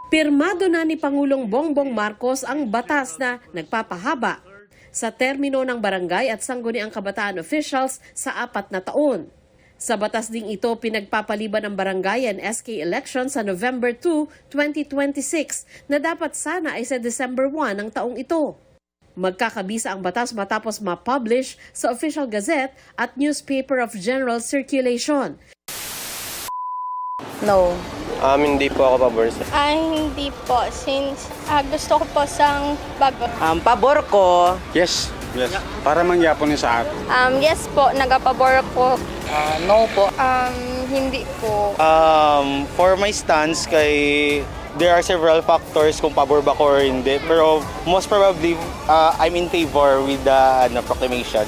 Pirmado na ni Pangulong Bongbong Marcos ang batas na nagpapahaba sa termino ng barangay at sangguniang kabataan officials sa 4 na taon. Sa batas ding ito, pinagpapaliban ang barangay and SK election sa November 2, 2026 na dapat sana ay sa December 1 ng taong ito. Magkakabisa ang batas matapos ma-publish sa Official Gazette at Newspaper of General Circulation. No. Hindi po ako pabor, sir. Hindi po. Since gusto ko po sang bago. Pabor ko. Yes. Para mangyapon niya sa atin. Yes po. Nagapabor ko. No po. Hindi po. For my stance, there are several factors kung pabor ba ko or hindi. Pero most probably, I'm in favor with the proclamation.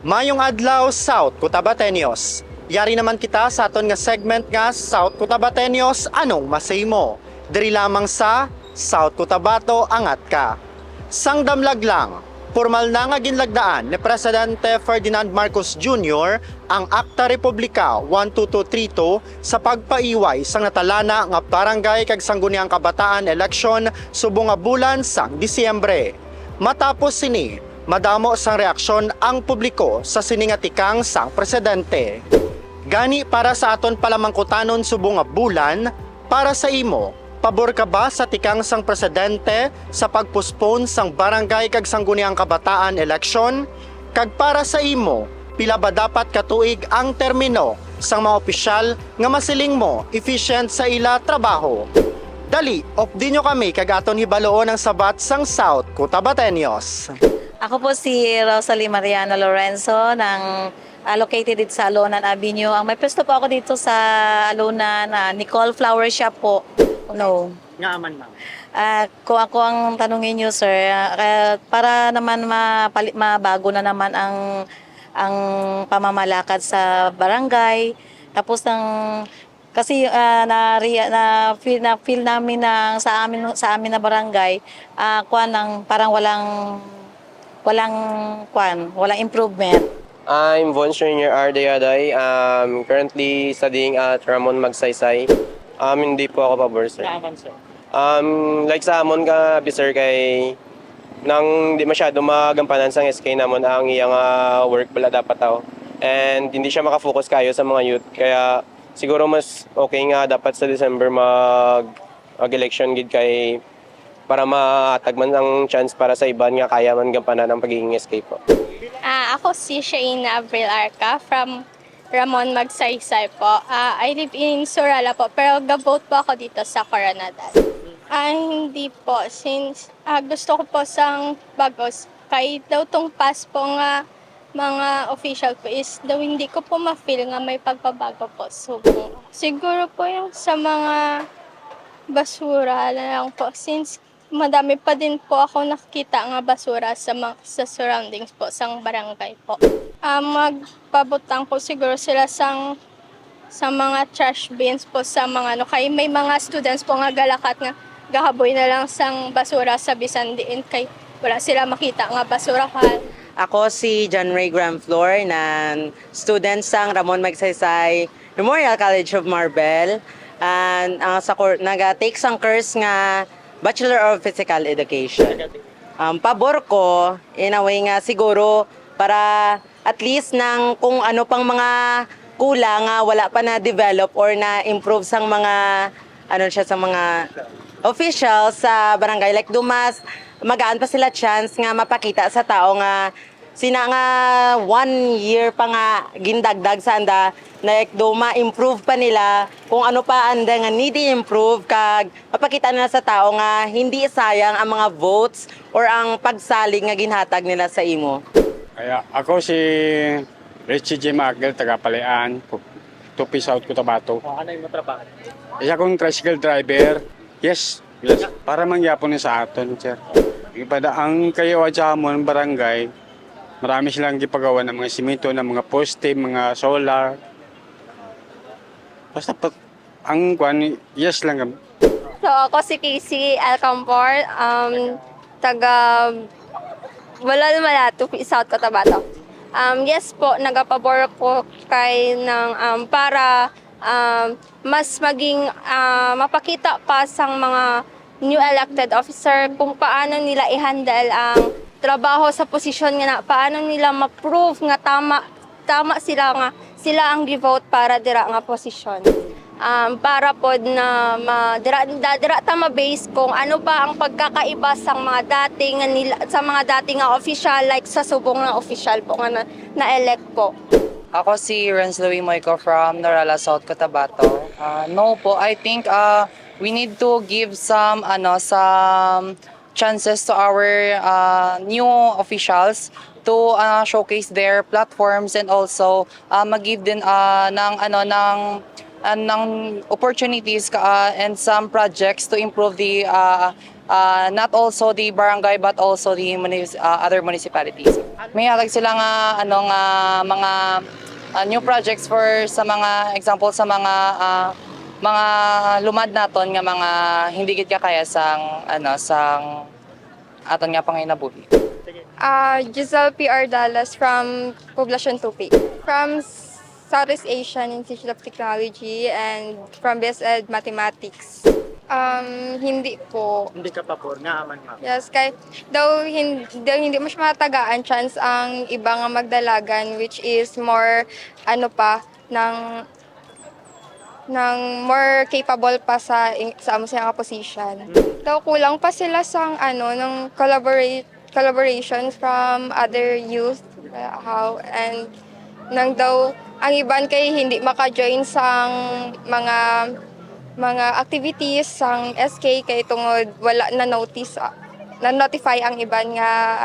Mayong adlaw South Cotabateños. Yari naman kita sa aton nga segment nga South Cotabateños, anong masay mo? Diri lamang sa South Cotabato angat ka. Sang damlag lang, formal na nga ginlagdaan ni Presidente Ferdinand Marcos Jr. ang Akta Republika 12232 sa pagpaiway sang natalana nga barangay kag sangguniang kabataan election subong nga bulan sang Disyembre. Matapos sini, madamo sang reaksyon ang publiko sa siningatikang sang presidente. Gani para sa aton palamangkutanon subong nga bulan, para sa imo, pabor ka ba sa tikang sang presidente sa pagpospone sang barangay kag sangguniang kabataan election? Kag para sa imo, pila ba dapat katuig ang termino sang mga opisyal nga masiling mo efficient sa ila trabaho? Dali, opdi nyo kami kag aton hibaloon ang sabat sang South Cotabateños. Ako po si Rosalie Mariano Lorenzo located dito sa Alonan Avenue. May pwesto po ako dito sa Alonan, Nicole Flower Shop po. No. Nga aman ma'am. Kung ako ang tanungin niyo, sir, para naman mabago na naman ang pamamalakad sa barangay. Tapos kasi na-feel namin sa amin na barangay, parang walang improvement. I'm Von Junior R. Dayaday. Currently studying at Ramon Magsaysay. Hindi po ako pabor, sir. Like sa amon ka, sir, kay nang di masyado magampanan sang SK namon ang iyang work pala dapat tao. And hindi siya makafocus kayo sa mga youth. Kaya siguro mas okay nga dapat sa December mag-election gid kay para matagman ang chance para sa iban nga kaya man gampanan ang pagiging SK po. Ako si Shaina Abril Arca from Ramon Magsaysay po. I live in Surala po, pero ga-vote po ako dito sa Coronadal. Hindi po, since gusto ko po sang bagos. Kahit daw tong pass po nga mga official po is daw hindi ko po ma-feel nga may pagbabago po. So, siguro po yung sa mga basura lang po, since madami pa din po ako nakikita nga basura sa surroundings po, sang barangay po. Magpabutang po siguro sila sa mga trash bins po sa mga kay may mga students po nga galakat nga gahaboy na lang sang basura sa bisan diin kay wala sila makita nga basura. Ako si John Ray Gramflor na student sang Ramon Magsaysay Memorial College of Marbel, and naga-take sang course nga Bachelor of Physical Education. Pabor ko, in a way nga siguro, para at least kung ano pang mga kulang wala pa na-develop or na-improve sang mga, sa mga officials sa barangay. Like magaan pa sila chance nga mapakita sa tao nga sina nga 1 year pa nga gindagdag sa anda ma-improve pa nila kung ano pa anda nga need i-improve kag mapakita nila sa tao nga hindi sayang ang mga votes or ang pagsalig nga ginhatag nila sa imo. Kaya ako si Richie J. Magel, taga Palayan, Tupi South Cotabato. Ano yung matrabaho? Isa akong tricycle driver. Yes. Para mangyapon niya sa aton, sir. Ang kayo at sa amon barangay, marami silang gipagawa ng mga simento, ng mga poste, mga solar. Basta ang yes lang. So ako si Casey Alcampor, taga Malatu, South Cotabato. Yes po, nagapabor po kay ng para mas maging mapakita pa sa mga new elected officer kung paano nila i-handle ang trabaho sa posisyon nga na, paano nila ma-prove nga tama sila ang gi-vote para dira nga posisyon. Para pod na dira ta ma-base kung ano pa ang pagkakaiba sa mga dating nga official, like sa subong nga official po nga na-elect po. Ako si Renz Louis Moico from Norala, South Cotabato. No po, I think we need to give some chances to our new officials to showcase their platforms and also mag-give din ng opportunities and some projects to improve the not also the barangay but also the other municipalities. May hatag sila nga mga new projects for sa mga example sa mga lumad naton nga mga hindi gid kaya sang aton nga panginabuhi. Giselle PR Dallas from Poblacion Tupi. From Southeast Asian Institute of Technology and from BSED Mathematics. Hindi po. Hindi ka pabor, nga aman ma'am. Yes, kay hindi mas matagaan chance ang iba nga magdalagan, which is more ng more capable pa sa amo sa nga position. Daw kulang pa sila sa ng collaborations from other youth, and nang daw ang iban kay hindi maka-join sa mga activities sang SK kay tungod wala na notify ang iban nga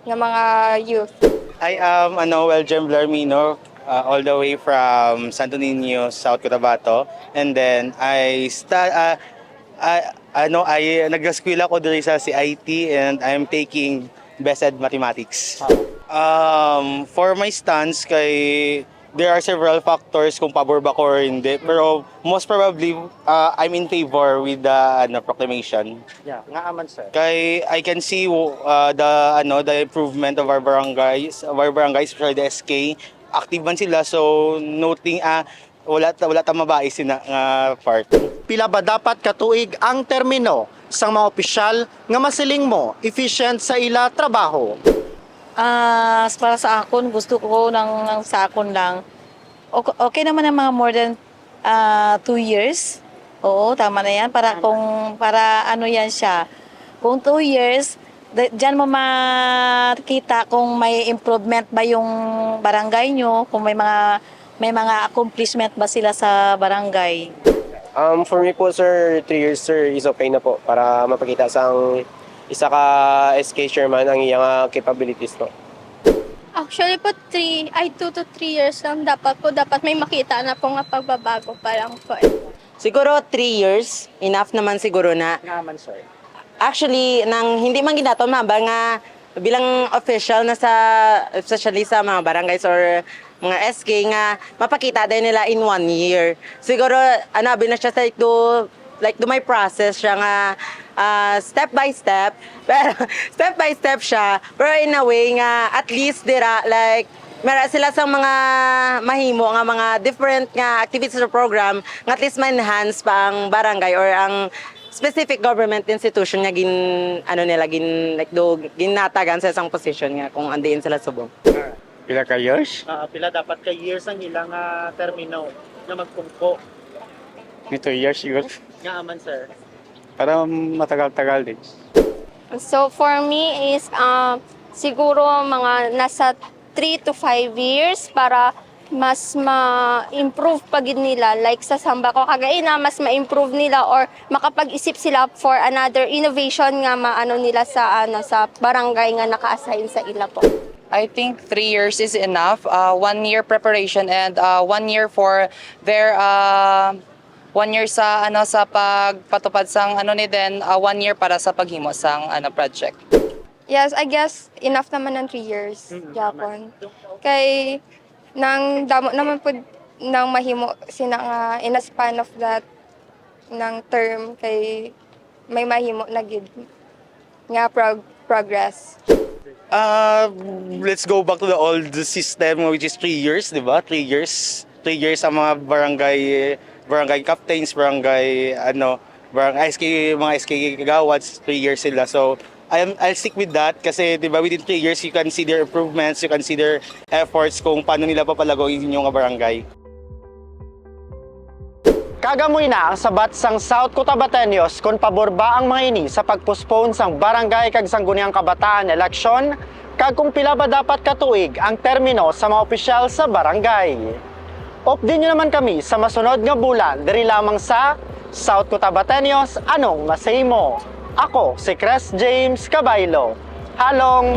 nga mga youth. I am Jem Blarmino, all the way from Santo Niño, South Cotabato. And then I nag-eskwela ko diri sa CIT and I'm taking BSED Mathematics. For my stance kay there are several factors kung pabor ba ko or hindi, pero most probably I'm in favor with the proclamation. Yeah, nga aman sir. Kay I can see the improvement of our barangays, especially the SK. Active man sila, so noting wala ta mabais sina nga part. Pila ba dapat katuig ang termino sang mga opisyal nga masiling mo efficient sa ila trabaho? Para sa akon, gusto ko sa akon lang. Okay naman ang mga more than 2 years. Oo, tama na yan. Para ano yan siya. Kung 2 years, diyan mo makita kung may improvement ba yung barangay nyo, kung may mga accomplishment ba sila sa barangay. For me po sir, 3 years sir is okay na po para mapakita sang isa ka SK chairman ang iyang capabilities no. Actually po 2 to 3 years lang dapat may makita na po nga pagbabago pa lang po. Siguro 3 years, enough naman siguro na. Nga aman sir. Actually, nang hindi man ginato mabang nga bilang official na especially sa mga barangays or mga SK nga mapakita din nila in 1 year. Siguro abi na siya sa do my process siya nga step by step siya, pero in a way nga at least dira meron sila sa mga mahimo nga mga different nga activities or program nga at least ma-enhance pa ang barangay or ang specific government institution nga ginatagan sa isang position nga kung andiin sila subong. Pila ka years? Pila dapat ka years ang ilang termino nga magpungko. Ito years siguro. Nga aman sir. Para matagal-tagal din. So for me is siguro mga nasa 3 to 5 years para mas ma-improve pa gid nila, like sa samba ko kagaina mas ma-improve nila or makapag-isip sila for another innovation nga maano nila sa sa barangay nga naka-assign sa ila po. I think 3 years is enough. 1 year preparation and 1 year for their 1 year sa sa pagpatupad sang then 1 year para sa paghimo sang project. Yes, I guess enough naman ng 3 years. Japon. Kay nang damo naman po nang mahimo sina nga in a span of that ng term kay may mahimo na gid nga progress. Let's go back to the old system which is 3 years, di ba? 3 years. 3 years ang mga barangay captains, barangay mga SK kagawads, 3 years sila. So I'll stick with that kasi 'di ba within 3 years you can see their improvements, you can see their efforts kung paano nila papalagoyin yung barangay. Kagamoy na ang sabat sang South Cotabateños kung pabor ba ang mga ini sa pagpospone sang barangay kag sangguniang kabataan eleksyon kag kung pila ba dapat katuig ang termino sa mga opisyal sa barangay. Update nyo naman kami sa masunod nga bulan diri lamang sa South Cotabateños Anong Masay Mo? Ako si Chris James Cabaylo. Halong!